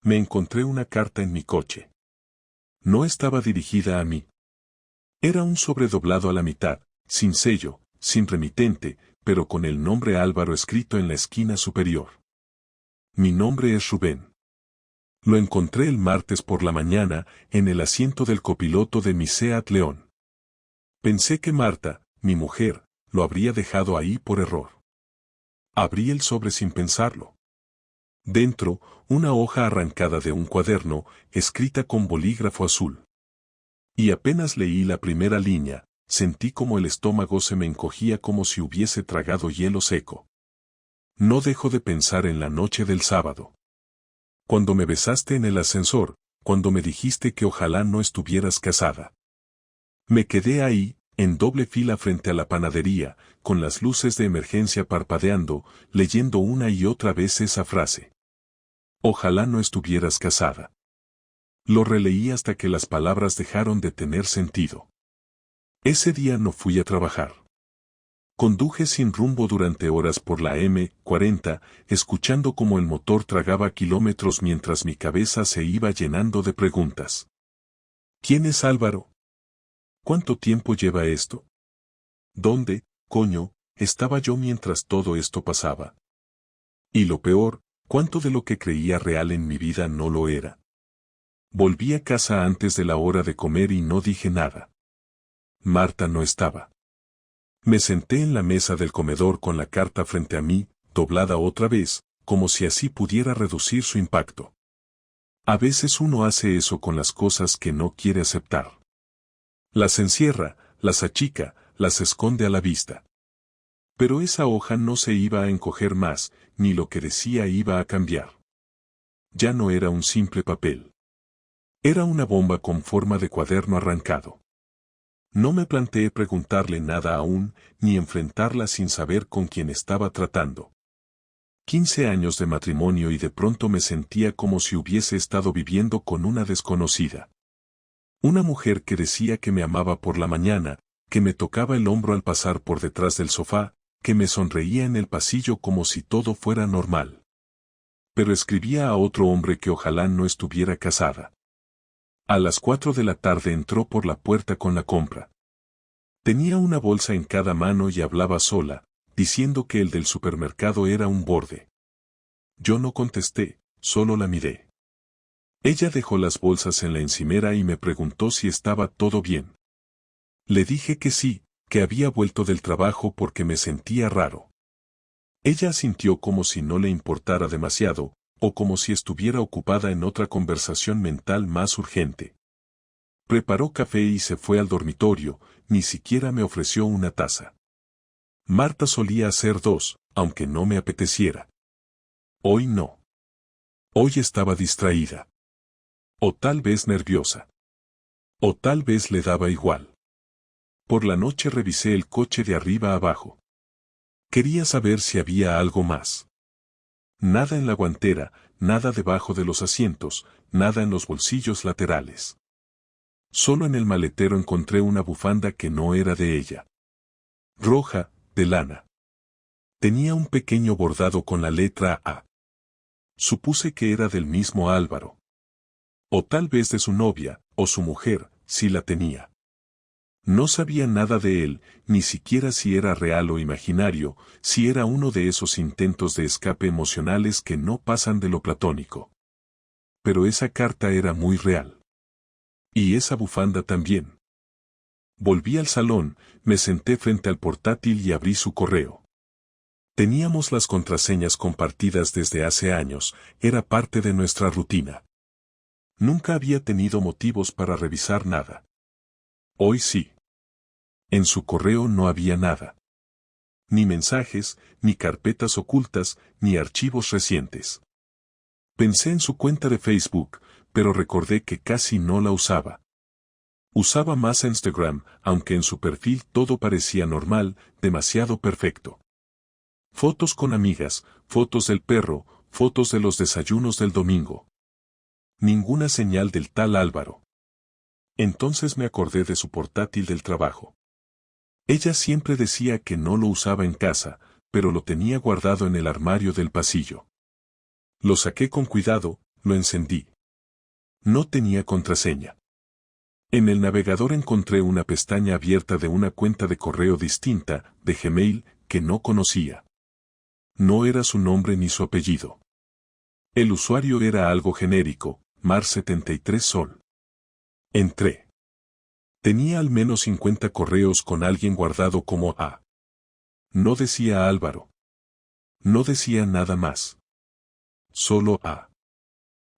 Me encontré una carta en mi coche. No estaba dirigida a mí. Era un sobre doblado a la mitad, sin sello, sin remitente, pero con el nombre Álvaro escrito en la esquina superior. Mi nombre es Rubén. Lo encontré el martes por la mañana, en el asiento del copiloto de mi Seat León. Pensé que Marta, mi mujer, lo habría dejado ahí por error. Abrí el sobre sin pensarlo. Dentro, una hoja arrancada de un cuaderno, escrita con bolígrafo azul. Y apenas leí la primera línea, sentí como el estómago se me encogía como si hubiese tragado hielo seco. No dejo de pensar en la noche del sábado. Cuando me besaste en el ascensor, cuando me dijiste que ojalá no estuvieras casada. Me quedé ahí, en doble fila frente a la panadería, con las luces de emergencia parpadeando, leyendo una y otra vez esa frase. Ojalá no estuvieras casada. Lo releí hasta que las palabras dejaron de tener sentido. Ese día no fui a trabajar. Conduje sin rumbo durante horas por la M40, escuchando cómo el motor tragaba kilómetros mientras mi cabeza se iba llenando de preguntas. ¿Quién es Álvaro? ¿Cuánto tiempo lleva esto? ¿Dónde, coño, estaba yo mientras todo esto pasaba? Y lo peor, ¿cuánto de lo que creía real en mi vida no lo era? Volví a casa antes de la hora de comer y no dije nada. Marta no estaba. Me senté en la mesa del comedor con la carta frente a mí, doblada otra vez, como si así pudiera reducir su impacto. A veces uno hace eso con las cosas que no quiere aceptar. Las encierra, las achica, las esconde a la vista. Pero esa hoja no se iba a encoger más, ni lo que decía iba a cambiar. Ya no era un simple papel. Era una bomba con forma de cuaderno arrancado. No me planteé preguntarle nada aún, ni enfrentarla sin saber con quién estaba tratando. 15 años de matrimonio y de pronto me sentía como si hubiese estado viviendo con una desconocida. Una mujer que decía que me amaba por la mañana, que me tocaba el hombro al pasar por detrás del sofá, que me sonreía en el pasillo como si todo fuera normal. Pero escribía a otro hombre que ojalá no estuviera casada. A las 4 de la tarde entró por la puerta con la compra. Tenía una bolsa en cada mano y hablaba sola, diciendo que el del supermercado era un borde. Yo no contesté, solo la miré. Ella dejó las bolsas en la encimera y me preguntó si estaba todo bien. Le dije que sí, que había vuelto del trabajo porque me sentía raro. Ella asintió como si no le importara demasiado, o como si estuviera ocupada en otra conversación mental más urgente. Preparó café y se fue al dormitorio, ni siquiera me ofreció una taza. Marta solía hacer 2, aunque no me apeteciera. Hoy no. Hoy estaba distraída. O tal vez nerviosa. O tal vez le daba igual. Por la noche revisé el coche de arriba a abajo. Quería saber si había algo más. Nada en la guantera, nada debajo de los asientos, nada en los bolsillos laterales. Solo en el maletero encontré una bufanda que no era de ella. Roja, de lana. Tenía un pequeño bordado con la letra A. Supuse que era del mismo Álvaro. O tal vez de su novia, o su mujer, si la tenía. No sabía nada de él, ni siquiera si era real o imaginario, si era uno de esos intentos de escape emocionales que no pasan de lo platónico. Pero esa carta era muy real. Y esa bufanda también. Volví al salón, me senté frente al portátil y abrí su correo. Teníamos las contraseñas compartidas desde hace años, era parte de nuestra rutina. Nunca había tenido motivos para revisar nada. Hoy sí. En su correo no había nada. Ni mensajes, ni carpetas ocultas, ni archivos recientes. Pensé en su cuenta de Facebook, pero recordé que casi no la usaba. Usaba más Instagram, aunque en su perfil todo parecía normal, demasiado perfecto. Fotos con amigas, fotos del perro, fotos de los desayunos del domingo. Ninguna señal del tal Álvaro. Entonces me acordé de su portátil del trabajo. Ella siempre decía que no lo usaba en casa, pero lo tenía guardado en el armario del pasillo. Lo saqué con cuidado, lo encendí. No tenía contraseña. En el navegador encontré una pestaña abierta de una cuenta de correo distinta, de Gmail, que no conocía. No era su nombre ni su apellido. El usuario era algo genérico, Mar73 Sol. Entré. Tenía al menos 50 correos con alguien guardado como A. No decía Álvaro. No decía nada más. Solo A.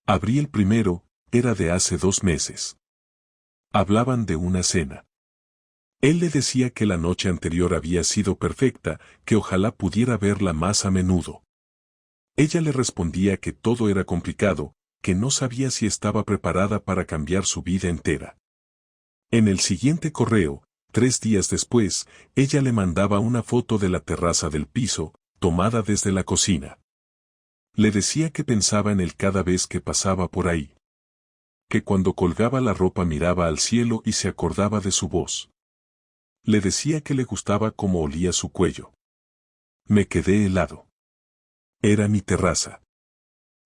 Abrí el primero, era de hace 2 meses. Hablaban de una cena. Él le decía que la noche anterior había sido perfecta, que ojalá pudiera verla más a menudo. Ella le respondía que todo era complicado, que no sabía si estaba preparada para cambiar su vida entera. En el siguiente correo, 3 días después, ella le mandaba una foto de la terraza del piso, tomada desde la cocina. Le decía que pensaba en él cada vez que pasaba por ahí. Que cuando colgaba la ropa miraba al cielo y se acordaba de su voz. Le decía que le gustaba cómo olía su cuello. Me quedé helado. Era mi terraza.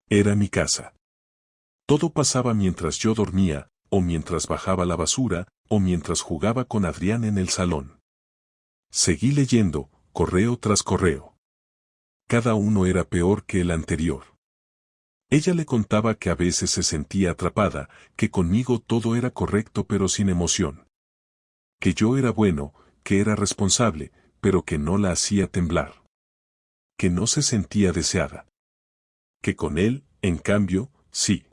Era mi casa. Todo pasaba mientras yo dormía, o mientras bajaba la basura, o mientras jugaba con Adrián en el salón. Seguí leyendo, correo tras correo. Cada uno era peor que el anterior. Ella le contaba que a veces se sentía atrapada, que conmigo todo era correcto pero sin emoción. Que yo era bueno, que era responsable, pero que no la hacía temblar. Que no se sentía deseada. Que con él, en cambio, sí.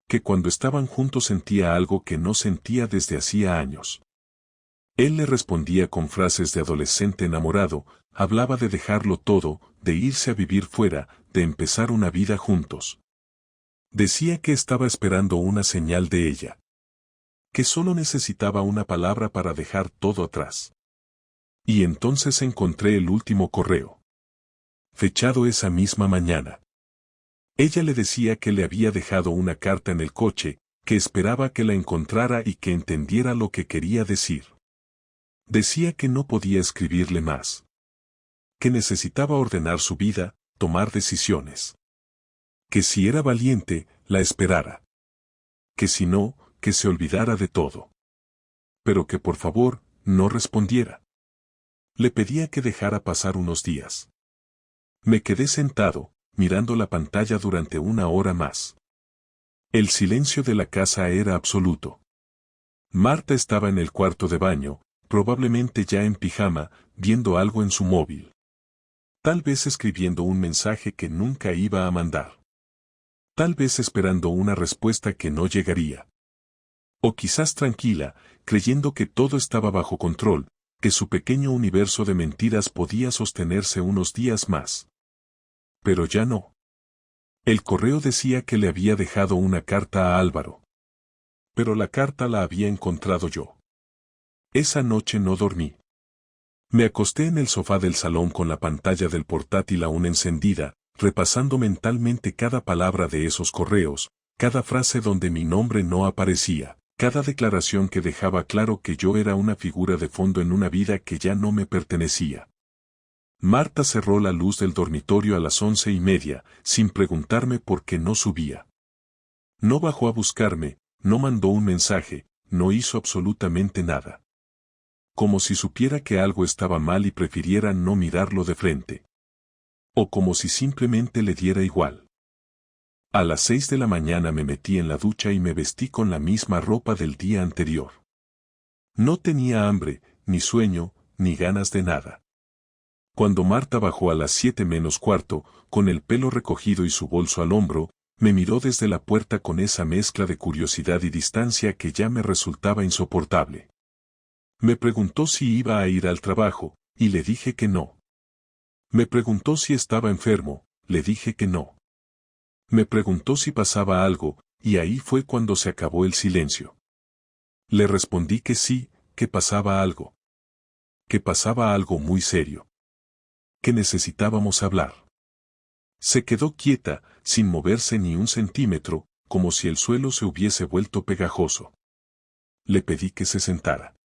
Que cuando estaban juntos sentía algo que no sentía desde hacía años. Él le respondía con frases de adolescente enamorado, hablaba de dejarlo todo, de irse a vivir fuera, de empezar una vida juntos. Decía que estaba esperando una señal de ella. Que solo necesitaba una palabra para dejar todo atrás. Y entonces encontré el último correo. Fechado esa misma mañana. Ella le decía que le había dejado una carta en el coche, que esperaba que la encontrara y que entendiera lo que quería decir. Decía que no podía escribirle más. Que necesitaba ordenar su vida, tomar decisiones. Que si era valiente, la esperara. Que si no, que se olvidara de todo. Pero que por favor, no respondiera. Le pedía que dejara pasar unos días. Me quedé sentado, mirando la pantalla durante 1 hora más. El silencio de la casa era absoluto. Marta estaba en el cuarto de baño, probablemente ya en pijama, viendo algo en su móvil. Tal vez escribiendo un mensaje que nunca iba a mandar. Tal vez esperando una respuesta que no llegaría. O quizás tranquila, creyendo que todo estaba bajo control, que su pequeño universo de mentiras podía sostenerse unos días más. Pero ya no. El correo decía que le había dejado una carta a Álvaro. Pero la carta la había encontrado yo. Esa noche no dormí. Me acosté en el sofá del salón con la pantalla del portátil aún encendida, repasando mentalmente cada palabra de esos correos, cada frase donde mi nombre no aparecía, cada declaración que dejaba claro que yo era una figura de fondo en una vida que ya no me pertenecía. Marta cerró la luz del dormitorio a las 11:30, sin preguntarme por qué no subía. No bajó a buscarme, no mandó un mensaje, no hizo absolutamente nada. Como si supiera que algo estaba mal y prefiriera no mirarlo de frente. O como si simplemente le diera igual. A las 6 de la mañana me metí en la ducha y me vestí con la misma ropa del día anterior. No tenía hambre, ni sueño, ni ganas de nada. Cuando Marta bajó a las 7 menos cuarto, con el pelo recogido y su bolso al hombro, me miró desde la puerta con esa mezcla de curiosidad y distancia que ya me resultaba insoportable. Me preguntó si iba a ir al trabajo, y le dije que no. Me preguntó si estaba enfermo, le dije que no. Me preguntó si pasaba algo, y ahí fue cuando se acabó el silencio. Le respondí que sí, que pasaba algo. Que pasaba algo muy serio. Que necesitábamos hablar. Se quedó quieta, sin moverse ni un centímetro, como si el suelo se hubiese vuelto pegajoso. Le pedí que se sentara.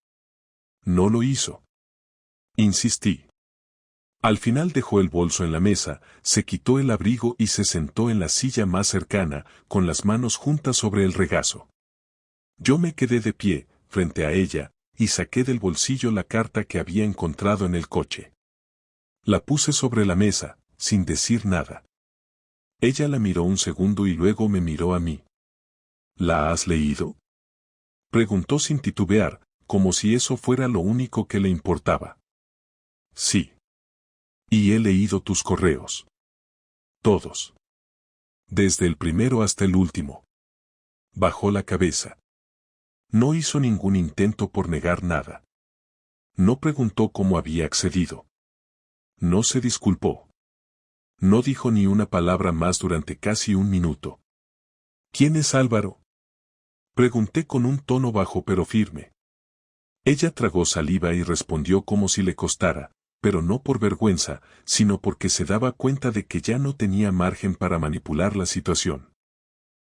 No lo hizo. Insistí. Al final dejó el bolso en la mesa, se quitó el abrigo y se sentó en la silla más cercana, con las manos juntas sobre el regazo. Yo me quedé de pie, frente a ella, y saqué del bolsillo la carta que había encontrado en el coche. La puse sobre la mesa, sin decir nada. Ella la miró un segundo y luego me miró a mí. ¿La has leído?, preguntó sin titubear, como si eso fuera lo único que le importaba. Sí. Y he leído tus correos. Todos. Desde el primero hasta el último. Bajó la cabeza. No hizo ningún intento por negar nada. No preguntó cómo había accedido. No se disculpó. No dijo ni una palabra más durante casi un minuto. ¿Quién es Álvaro?, pregunté con un tono bajo pero firme. Ella tragó saliva y respondió como si le costara, pero no por vergüenza, sino porque se daba cuenta de que ya no tenía margen para manipular la situación.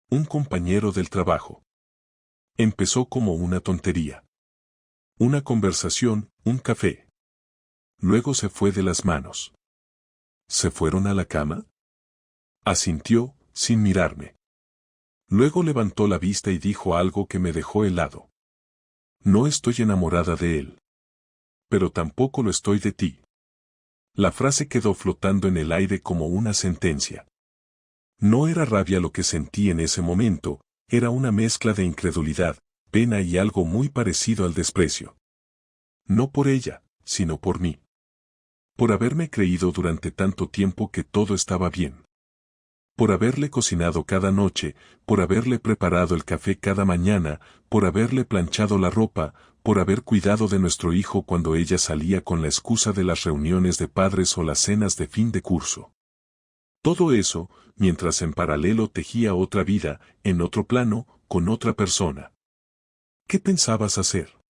Un compañero del trabajo. Empezó como una tontería. Una conversación, un café. Luego se fue de las manos. ¿Se fueron a la cama?, asintió, sin mirarme. Luego levantó la vista y dijo algo que me dejó helado. No estoy enamorada de él. Pero tampoco lo estoy de ti. La frase quedó flotando en el aire como una sentencia. No era rabia lo que sentí en ese momento, era una mezcla de incredulidad, pena y algo muy parecido al desprecio. No por ella, sino por mí. Por haberme creído durante tanto tiempo que todo estaba bien. Por haberle cocinado cada noche, por haberle preparado el café cada mañana, por haberle planchado la ropa, por haber cuidado de nuestro hijo cuando ella salía con la excusa de las reuniones de padres o las cenas de fin de curso. Todo eso, mientras en paralelo tejía otra vida, en otro plano, con otra persona. ¿Qué pensabas hacer?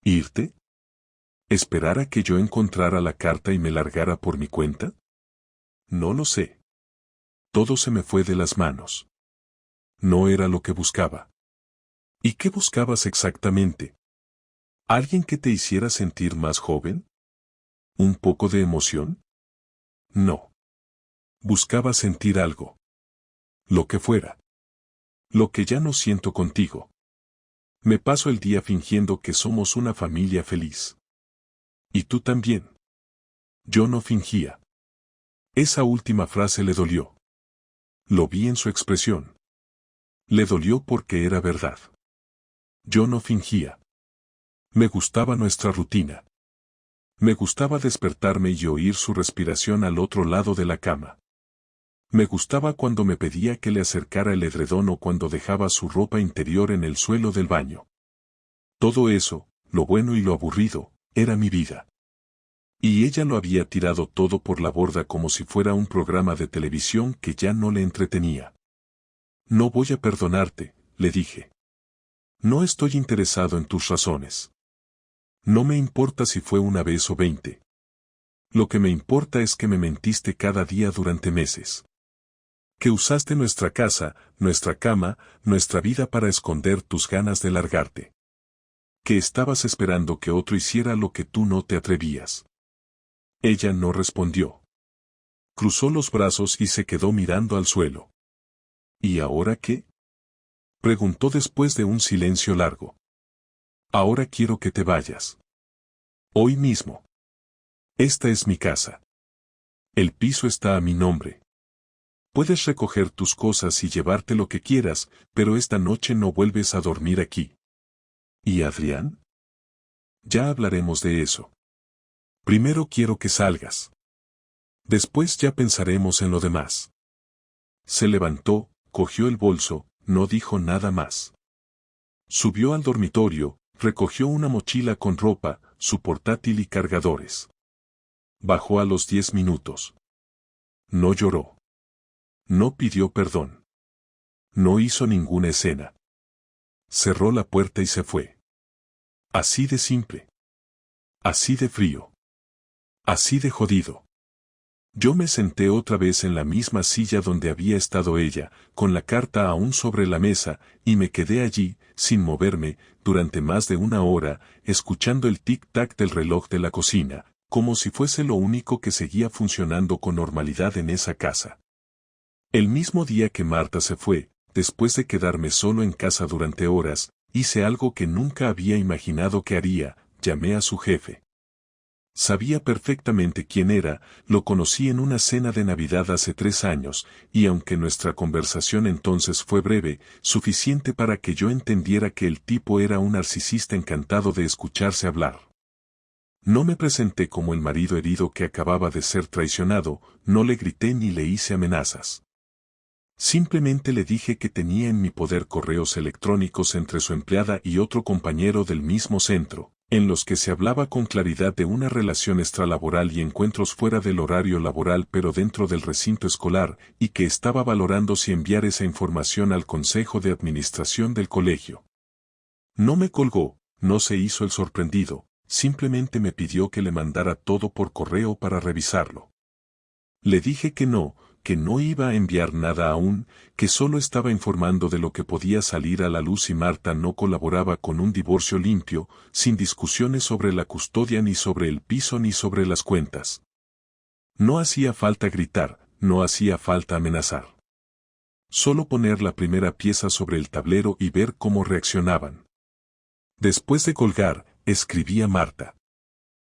¿Irte? ¿Esperar a que yo encontrara la carta y me largara por mi cuenta? No lo sé. Todo se me fue de las manos. No era lo que buscaba. ¿Y qué buscabas exactamente? ¿Alguien que te hiciera sentir más joven? ¿Un poco de emoción? No. Buscaba sentir algo. Lo que fuera. Lo que ya no siento contigo. Me paso el día fingiendo que somos una familia feliz. Y tú también. Yo no fingía. Esa última frase le dolió. Lo vi en su expresión. Le dolió porque era verdad. Yo no fingía. Me gustaba nuestra rutina. Me gustaba despertarme y oír su respiración al otro lado de la cama. Me gustaba cuando me pedía que le acercara el edredón o cuando dejaba su ropa interior en el suelo del baño. Todo eso, lo bueno y lo aburrido, era mi vida. Y ella lo había tirado todo por la borda como si fuera un programa de televisión que ya no le entretenía. No voy a perdonarte, le dije. No estoy interesado en tus razones. No me importa si fue una vez o 20. Lo que me importa es que me mentiste cada día durante meses. Que usaste nuestra casa, nuestra cama, nuestra vida para esconder tus ganas de largarte. Que estabas esperando que otro hiciera lo que tú no te atrevías. Ella no respondió. Cruzó los brazos y se quedó mirando al suelo. ¿Y ahora qué?, preguntó después de un silencio largo. Ahora quiero que te vayas. Hoy mismo. Esta es mi casa. El piso está a mi nombre. Puedes recoger tus cosas y llevarte lo que quieras, pero esta noche no vuelves a dormir aquí. ¿Y Adrián? Ya hablaremos de eso. Primero quiero que salgas. Después ya pensaremos en lo demás. Se levantó, cogió el bolso, no dijo nada más. Subió al dormitorio, recogió una mochila con ropa, su portátil y cargadores. Bajó a los 10 minutos. No lloró. No pidió perdón. No hizo ninguna escena. Cerró la puerta y se fue. Así de simple. Así de frío. Así de jodido. Yo me senté otra vez en la misma silla donde había estado ella, con la carta aún sobre la mesa, y me quedé allí, sin moverme, durante más de una hora, escuchando el tic-tac del reloj de la cocina, como si fuese lo único que seguía funcionando con normalidad en esa casa. El mismo día que Marta se fue, después de quedarme solo en casa durante horas, hice algo que nunca había imaginado que haría, llamé a su jefe. Sabía perfectamente quién era, lo conocí en una cena de Navidad hace 3 años, y aunque nuestra conversación entonces fue breve, suficiente para que yo entendiera que el tipo era un narcisista encantado de escucharse hablar. No me presenté como el marido herido que acababa de ser traicionado, no le grité ni le hice amenazas. Simplemente le dije que tenía en mi poder correos electrónicos entre su empleada y otro compañero del mismo centro, en los que se hablaba con claridad de una relación extralaboral y encuentros fuera del horario laboral pero dentro del recinto escolar, y que estaba valorando si enviar esa información al consejo de administración del colegio. No me colgó, no se hizo el sorprendido, simplemente me pidió que le mandara todo por correo para revisarlo. Le dije que no iba a enviar nada aún, que solo estaba informando de lo que podía salir a la luz si Marta no colaboraba con un divorcio limpio, sin discusiones sobre la custodia ni sobre el piso ni sobre las cuentas. No hacía falta gritar, no hacía falta amenazar. Solo poner la primera pieza sobre el tablero y ver cómo reaccionaban. Después de colgar, escribí a Marta.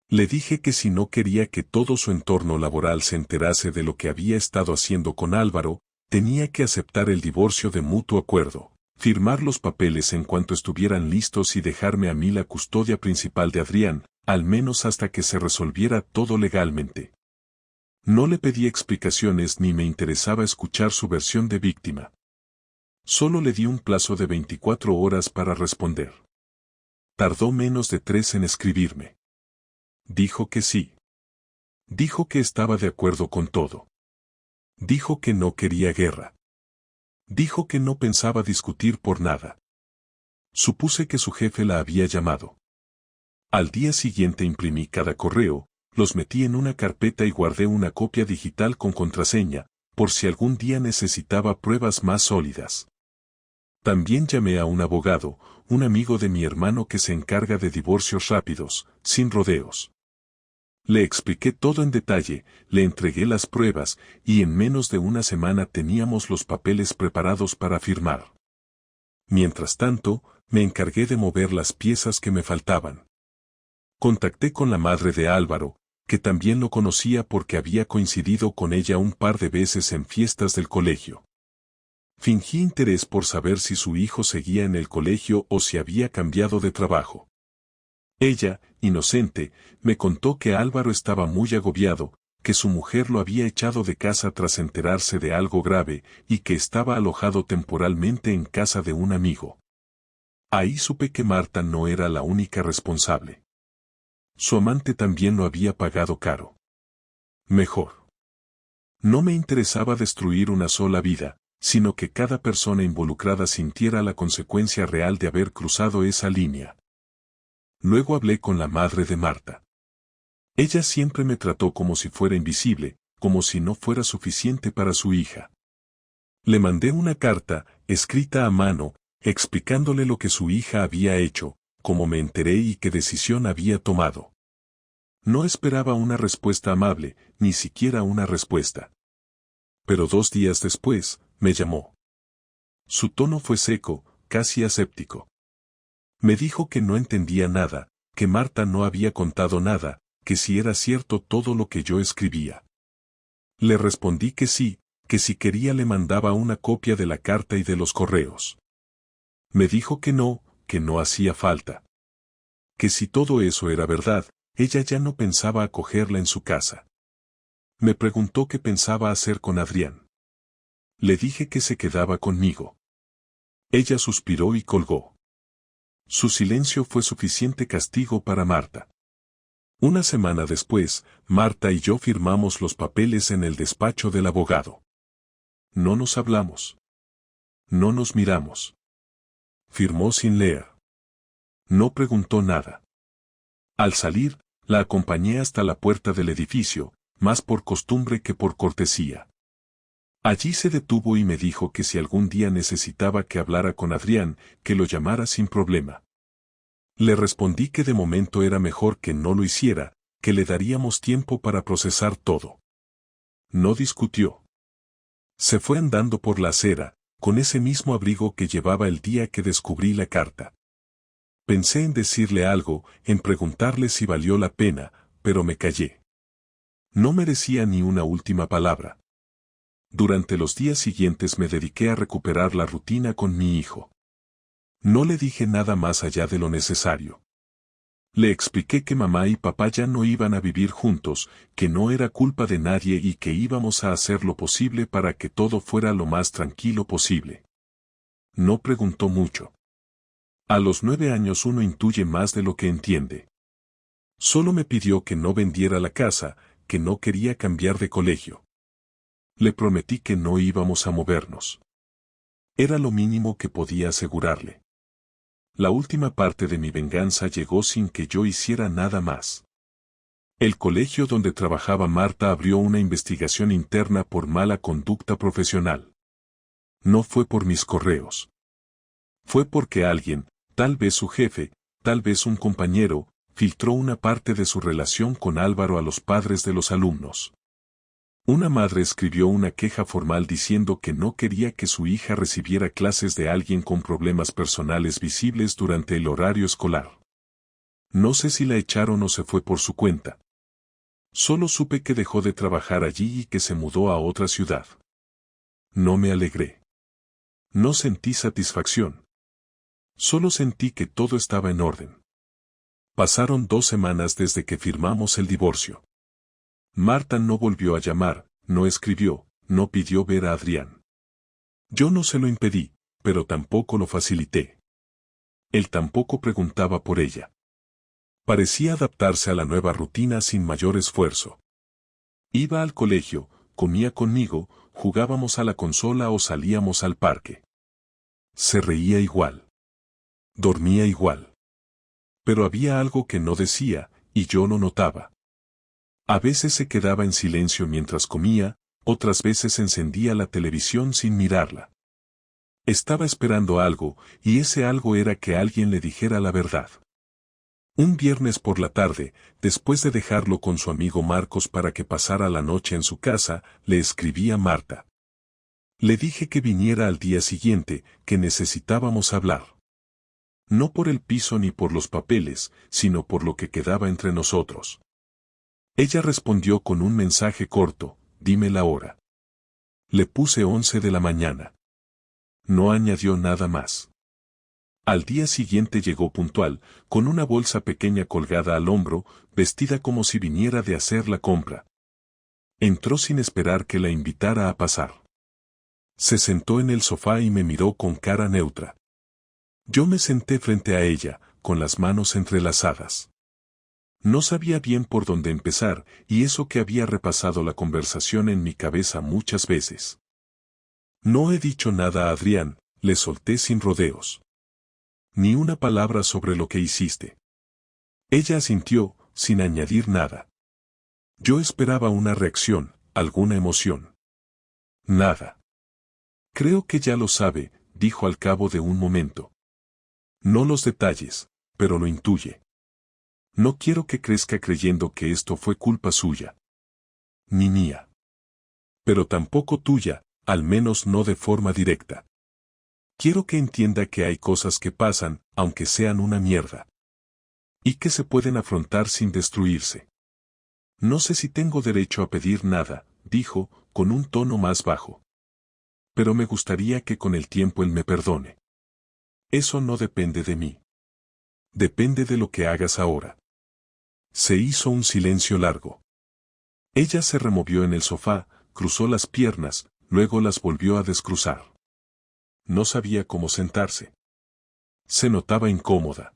Le dije que si no quería que todo su entorno laboral se enterase de lo que había estado haciendo con Álvaro, tenía que aceptar el divorcio de mutuo acuerdo, firmar los papeles en cuanto estuvieran listos y dejarme a mí la custodia principal de Adrián, al menos hasta que se resolviera todo legalmente. No le pedí explicaciones ni me interesaba escuchar su versión de víctima. Solo le di un plazo de 24 horas para responder. Tardó menos de 3 en escribirme. Dijo que sí. Dijo que estaba de acuerdo con todo. Dijo que no quería guerra. Dijo que no pensaba discutir por nada. Supuse que su jefe la había llamado. Al día siguiente imprimí cada correo, los metí en una carpeta y guardé una copia digital con contraseña, por si algún día necesitaba pruebas más sólidas. También llamé a un abogado, un amigo de mi hermano que se encarga de divorcios rápidos, sin rodeos. Le expliqué todo en detalle, le entregué las pruebas, y en menos de una semana teníamos los papeles preparados para firmar. Mientras tanto, me encargué de mover las piezas que me faltaban. Contacté con la madre de Álvaro, que también lo conocía porque había coincidido con ella un par de veces en fiestas del colegio. Fingí interés por saber si su hijo seguía en el colegio o si había cambiado de trabajo. Ella, inocente, me contó que Álvaro estaba muy agobiado, que su mujer lo había echado de casa tras enterarse de algo grave y que estaba alojado temporalmente en casa de un amigo. Ahí supe que Marta no era la única responsable. Su amante también lo había pagado caro. Mejor. No me interesaba destruir una sola vida, sino que cada persona involucrada sintiera la consecuencia real de haber cruzado esa línea. Luego hablé con la madre de Marta. Ella siempre me trató como si fuera invisible, como si no fuera suficiente para su hija. Le mandé una carta, escrita a mano, explicándole lo que su hija había hecho, cómo me enteré y qué decisión había tomado. No esperaba una respuesta amable, ni siquiera una respuesta. Pero 2 días después, me llamó. Su tono fue seco, casi aséptico. Me dijo que no entendía nada, que Marta no había contado nada, que si era cierto todo lo que yo escribía. Le respondí que sí, que si quería le mandaba una copia de la carta y de los correos. Me dijo que no hacía falta. Que si todo eso era verdad, ella ya no pensaba acogerla en su casa. Me preguntó qué pensaba hacer con Adrián. Le dije que se quedaba conmigo. Ella suspiró y colgó. Su silencio fue suficiente castigo para Marta. Una semana después, Marta y yo firmamos los papeles en el despacho del abogado. No nos hablamos. No nos miramos. Firmó sin leer. No preguntó nada. Al salir, la acompañé hasta la puerta del edificio, más por costumbre que por cortesía. Allí se detuvo y me dijo que si algún día necesitaba que hablara con Adrián, que lo llamara sin problema. Le respondí que de momento era mejor que no lo hiciera, que le daríamos tiempo para procesar todo. No discutió. Se fue andando por la acera, con ese mismo abrigo que llevaba el día que descubrí la carta. Pensé en decirle algo, en preguntarle si valió la pena, pero me callé. No merecía ni una última palabra. Durante los días siguientes me dediqué a recuperar la rutina con mi hijo. No le dije nada más allá de lo necesario. Le expliqué que mamá y papá ya no iban a vivir juntos, que no era culpa de nadie y que íbamos a hacer lo posible para que todo fuera lo más tranquilo posible. No preguntó mucho. A los 9 años uno intuye más de lo que entiende. Solo me pidió que no vendiera la casa, que no quería cambiar de colegio. Le prometí que no íbamos a movernos. Era lo mínimo que podía asegurarle. La última parte de mi venganza llegó sin que yo hiciera nada más. El colegio donde trabajaba Marta abrió una investigación interna por mala conducta profesional. No fue por mis correos. Fue porque alguien, tal vez su jefe, tal vez un compañero, filtró una parte de su relación con Álvaro a los padres de los alumnos. Una madre escribió una queja formal diciendo que no quería que su hija recibiera clases de alguien con problemas personales visibles durante el horario escolar. No sé si la echaron o se fue por su cuenta. Solo supe que dejó de trabajar allí y que se mudó a otra ciudad. No me alegré. No sentí satisfacción. Solo sentí que todo estaba en orden. Pasaron 2 semanas desde que firmamos el divorcio. Marta no volvió a llamar, no escribió, no pidió ver a Adrián. Yo no se lo impedí, pero tampoco lo facilité. Él tampoco preguntaba por ella. Parecía adaptarse a la nueva rutina sin mayor esfuerzo. Iba al colegio, comía conmigo, jugábamos a la consola o salíamos al parque. Se reía igual. Dormía igual. Pero había algo que no decía, y yo lo notaba. A veces se quedaba en silencio mientras comía, otras veces encendía la televisión sin mirarla. Estaba esperando algo, y ese algo era que alguien le dijera la verdad. Un viernes por la tarde, después de dejarlo con su amigo Marcos para que pasara la noche en su casa, le escribí a Marta. Le dije que viniera al día siguiente, que necesitábamos hablar. No por el piso ni por los papeles, sino por lo que quedaba entre nosotros. Ella respondió con un mensaje corto, dime la hora. Le puse 11 de la mañana. No añadió nada más. Al día siguiente llegó puntual, con una bolsa pequeña colgada al hombro, vestida como si viniera de hacer la compra. Entró sin esperar que la invitara a pasar. Se sentó en el sofá y me miró con cara neutra. Yo me senté frente a ella, con las manos entrelazadas. No sabía bien por dónde empezar, y eso que había repasado la conversación en mi cabeza muchas veces. No he dicho nada a Adrián, le solté sin rodeos. Ni una palabra sobre lo que hiciste. Ella asintió, sin añadir nada. Yo esperaba una reacción, alguna emoción. Nada. Creo que ya lo sabe, dijo al cabo de un momento. No los detalles, pero lo intuye. No quiero que crezca creyendo que esto fue culpa suya. Ni mía. Pero tampoco tuya, al menos no de forma directa. Quiero que entienda que hay cosas que pasan, aunque sean una mierda. Y que se pueden afrontar sin destruirse. No sé si tengo derecho a pedir nada, dijo, con un tono más bajo. Pero me gustaría que con el tiempo él me perdone. Eso no depende de mí. Depende de lo que hagas ahora. Se hizo un silencio largo. Ella se removió en el sofá, cruzó las piernas, luego las volvió a descruzar. No sabía cómo sentarse. Se notaba incómoda.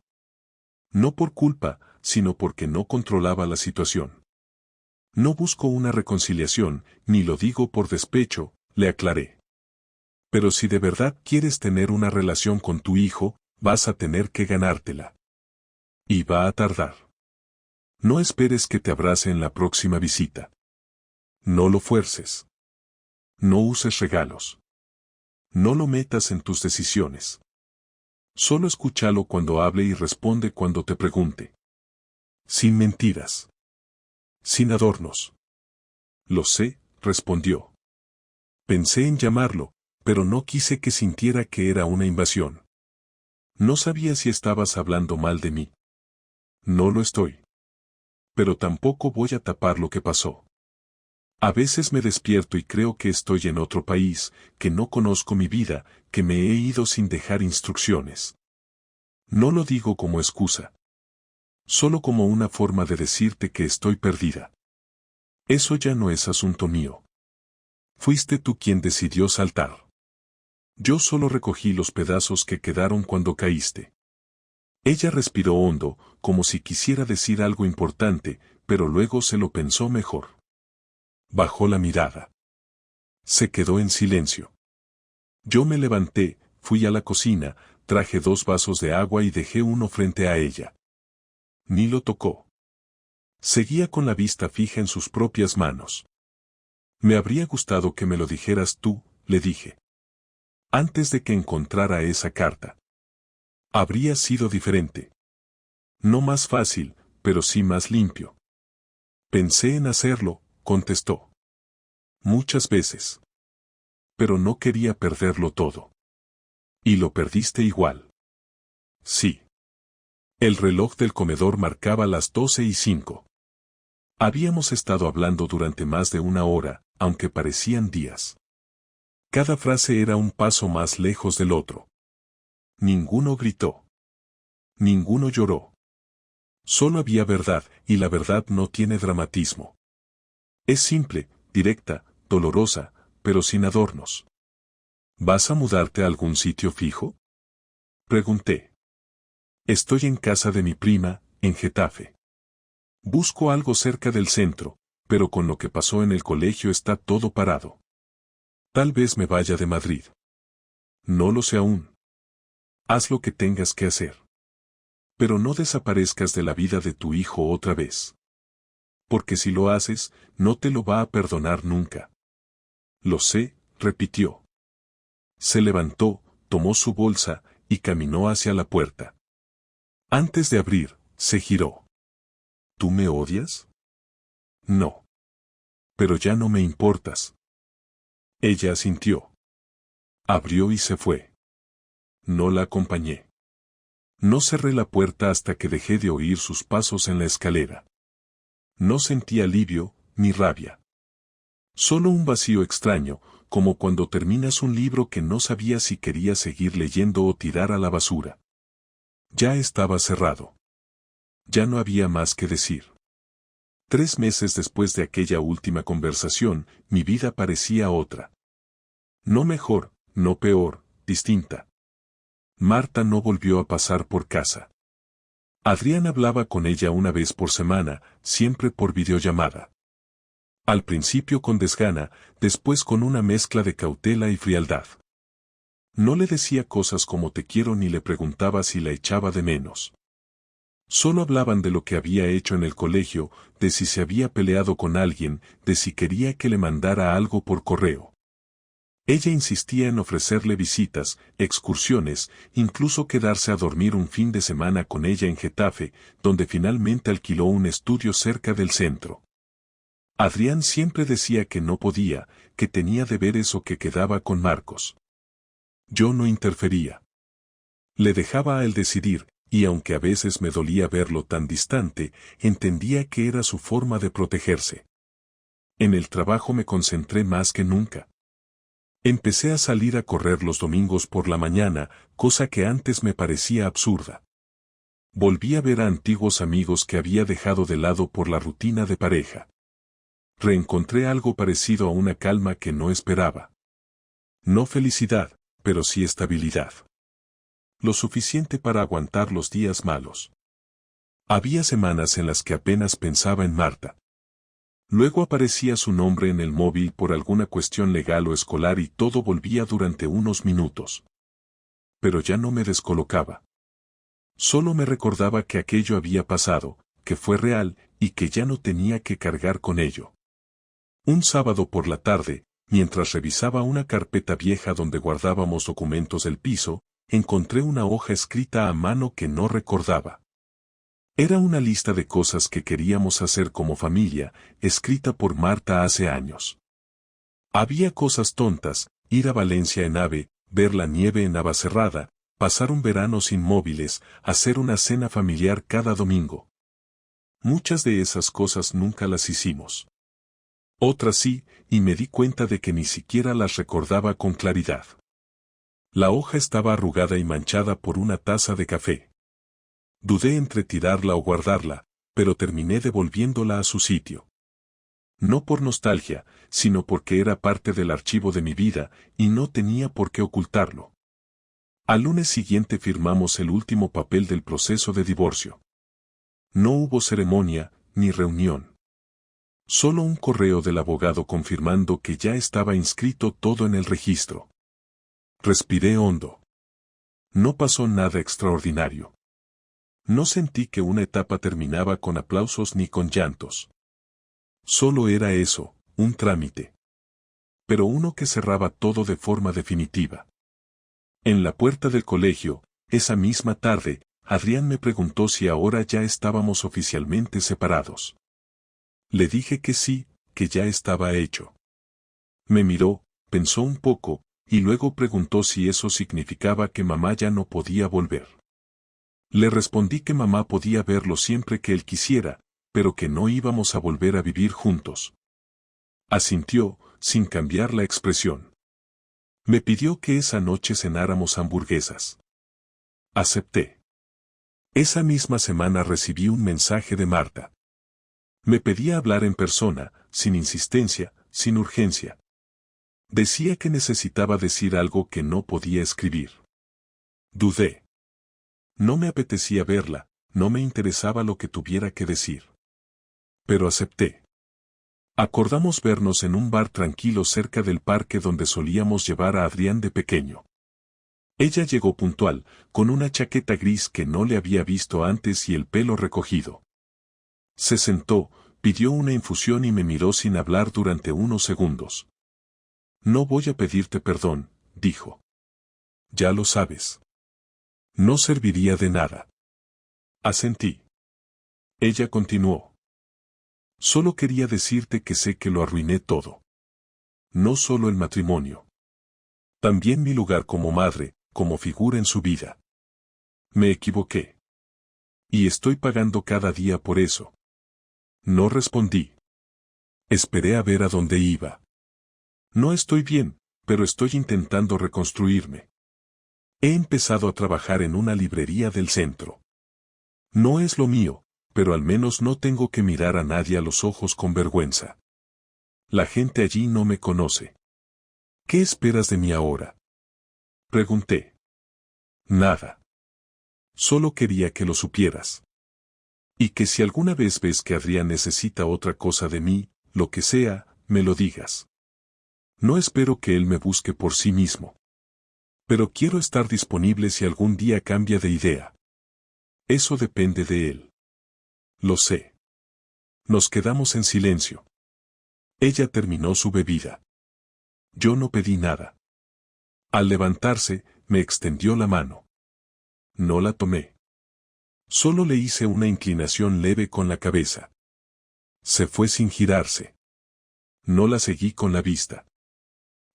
No por culpa, sino porque no controlaba la situación. No busco una reconciliación, ni lo digo por despecho, le aclaré. Pero si de verdad quieres tener una relación con tu hijo, vas a tener que ganártela. Y va a tardar. No esperes que te abrace en la próxima visita. No lo fuerces. No uses regalos. No lo metas en tus decisiones. Solo escúchalo cuando hable y responde cuando te pregunte. Sin mentiras. Sin adornos. Lo sé, respondió. Pensé en llamarlo, pero no quise que sintiera que era una invasión. No sabía si estabas hablando mal de mí. No lo estoy. Pero tampoco voy a tapar lo que pasó. A veces me despierto y creo que estoy en otro país, que no conozco mi vida, que me he ido sin dejar instrucciones. No lo digo como excusa. Solo como una forma de decirte que estoy perdida. Eso ya no es asunto mío. Fuiste tú quien decidió saltar. Yo solo recogí los pedazos que quedaron cuando caíste. Ella respiró hondo, como si quisiera decir algo importante, pero luego se lo pensó mejor. Bajó la mirada. Se quedó en silencio. Yo me levanté, fui a la cocina, traje 2 vasos de agua y dejé uno frente a ella. Ni lo tocó. Seguía con la vista fija en sus propias manos. Me habría gustado que me lo dijeras tú, le dije. Antes de que encontrara esa carta. Habría sido diferente. No más fácil, pero sí más limpio. Pensé en hacerlo, contestó. Muchas veces. Pero no quería perderlo todo. Y lo perdiste igual. Sí. El reloj del comedor marcaba las 12:05. Habíamos estado hablando durante más de 1 hora, aunque parecían días. Cada frase era un paso más lejos del otro. Ninguno gritó. Ninguno lloró. Solo había verdad, y la verdad no tiene dramatismo. Es simple, directa, dolorosa, pero sin adornos. ¿Vas a mudarte a algún sitio fijo? Pregunté. Estoy en casa de mi prima, en Getafe. Busco algo cerca del centro, pero con lo que pasó en el colegio está todo parado. Tal vez me vaya de Madrid. No lo sé aún. Haz lo que tengas que hacer. Pero no desaparezcas de la vida de tu hijo otra vez. Porque si lo haces, no te lo va a perdonar nunca. Lo sé, repitió. Se levantó, tomó su bolsa, y caminó hacia la puerta. Antes de abrir, se giró. ¿Tú me odias? No. Pero ya no me importas. Ella asintió. Abrió y se fue. No la acompañé. No cerré la puerta hasta que dejé de oír sus pasos en la escalera. No sentí alivio, ni rabia. Solo un vacío extraño, como cuando terminas un libro que no sabías si querías seguir leyendo o tirar a la basura. Ya estaba cerrado. Ya no había más que decir. 3 meses después de aquella última conversación, mi vida parecía otra. No mejor, no peor, distinta. Marta no volvió a pasar por casa. Adrián hablaba con ella 1 vez por semana, siempre por videollamada. Al principio con desgana, después con una mezcla de cautela y frialdad. No le decía cosas como te quiero ni le preguntaba si la echaba de menos. Solo hablaban de lo que había hecho en el colegio, de si se había peleado con alguien, de si quería que le mandara algo por correo. Ella insistía en ofrecerle visitas, excursiones, incluso quedarse a dormir un fin de semana con ella en Getafe, donde finalmente alquiló un estudio cerca del centro. Adrián siempre decía que no podía, que tenía deberes o que quedaba con Marcos. Yo no interfería. Le dejaba a él decidir, y aunque a veces me dolía verlo tan distante, entendía que era su forma de protegerse. En el trabajo me concentré más que nunca. Empecé a salir a correr los domingos por la mañana, cosa que antes me parecía absurda. Volví a ver a antiguos amigos que había dejado de lado por la rutina de pareja. Reencontré algo parecido a una calma que no esperaba. No felicidad, pero sí estabilidad. Lo suficiente para aguantar los días malos. Había semanas en las que apenas pensaba en Marta. Luego aparecía su nombre en el móvil por alguna cuestión legal o escolar y todo volvía durante unos minutos. Pero ya no me descolocaba. Solo me recordaba que aquello había pasado, que fue real, y que ya no tenía que cargar con ello. Un sábado por la tarde, mientras revisaba una carpeta vieja donde guardábamos documentos del piso, encontré una hoja escrita a mano que no recordaba. Era una lista de cosas que queríamos hacer como familia, escrita por Marta hace años. Había cosas tontas, ir a Valencia en AVE, ver la nieve en Navacerrada, pasar un verano sin móviles, hacer una cena familiar cada domingo. Muchas de esas cosas nunca las hicimos. Otras sí, y me di cuenta de que ni siquiera las recordaba con claridad. La hoja estaba arrugada y manchada por una taza de café. Dudé entre tirarla o guardarla, pero terminé devolviéndola a su sitio. No por nostalgia, sino porque era parte del archivo de mi vida, y no tenía por qué ocultarlo. Al lunes siguiente firmamos el último papel del proceso de divorcio. No hubo ceremonia, ni reunión. Solo un correo del abogado confirmando que ya estaba inscrito todo en el registro. Respiré hondo. No pasó nada extraordinario. No sentí que una etapa terminaba con aplausos ni con llantos. Solo era eso, un trámite. Pero uno que cerraba todo de forma definitiva. En la puerta del colegio, esa misma tarde, Adrián me preguntó si ahora ya estábamos oficialmente separados. Le dije que sí, que ya estaba hecho. Me miró, pensó un poco, y luego preguntó si eso significaba que mamá ya no podía volver. Le respondí que mamá podía verlo siempre que él quisiera, pero que no íbamos a volver a vivir juntos. Asintió, sin cambiar la expresión. Me pidió que esa noche cenáramos hamburguesas. Acepté. Esa misma semana recibí un mensaje de Marta. Me pedía hablar en persona, sin insistencia, sin urgencia. Decía que necesitaba decir algo que no podía escribir. Dudé. No me apetecía verla, no me interesaba lo que tuviera que decir. Pero acepté. Acordamos vernos en un bar tranquilo cerca del parque donde solíamos llevar a Adrián de pequeño. Ella llegó puntual, con una chaqueta gris que no le había visto antes y el pelo recogido. Se sentó, pidió una infusión y me miró sin hablar durante unos segundos. No voy a pedirte perdón, dijo. Ya lo sabes. No serviría de nada. Asentí. Ella continuó. Solo quería decirte que sé que lo arruiné todo. No solo el matrimonio. También mi lugar como madre, como figura en su vida. Me equivoqué. Y estoy pagando cada día por eso. No respondí. Esperé a ver a dónde iba. No estoy bien, pero estoy intentando reconstruirme. He empezado a trabajar en una librería del centro. No es lo mío, pero al menos no tengo que mirar a nadie a los ojos con vergüenza. La gente allí no me conoce. ¿Qué esperas de mí ahora? Pregunté. Nada. Solo quería que lo supieras. Y que si alguna vez ves que Adrián necesita otra cosa de mí, lo que sea, me lo digas. No espero que él me busque por sí mismo. Pero quiero estar disponible si algún día cambia de idea. Eso depende de él. Lo sé. Nos quedamos en silencio. Ella terminó su bebida. Yo no pedí nada. Al levantarse, me extendió la mano. No la tomé. Solo le hice una inclinación leve con la cabeza. Se fue sin girarse. No la seguí con la vista.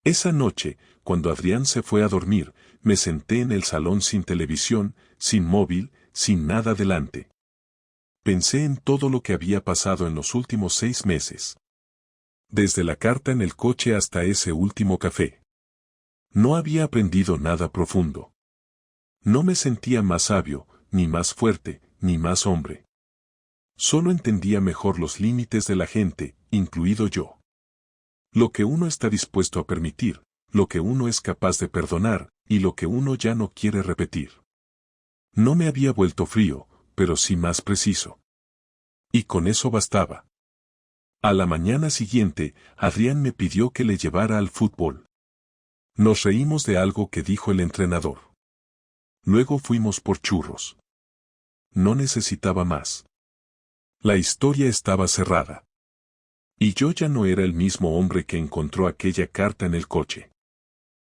Esa noche, cuando Adrián se fue a dormir, me senté en el salón sin televisión, sin móvil, sin nada delante. Pensé en todo lo que había pasado en los últimos 6 meses. Desde la carta en el coche hasta ese último café. No había aprendido nada profundo. No me sentía más sabio, ni más fuerte, ni más hombre. Solo entendía mejor los límites de la gente, incluido yo. Lo que uno está dispuesto a permitir, lo que uno es capaz de perdonar, y lo que uno ya no quiere repetir. No me había vuelto frío, pero sí más preciso. Y con eso bastaba. A la mañana siguiente, Adrián me pidió que le llevara al fútbol. Nos reímos de algo que dijo el entrenador. Luego fuimos por churros. No necesitaba más. La historia estaba cerrada. Y yo ya no era el mismo hombre que encontró aquella carta en el coche.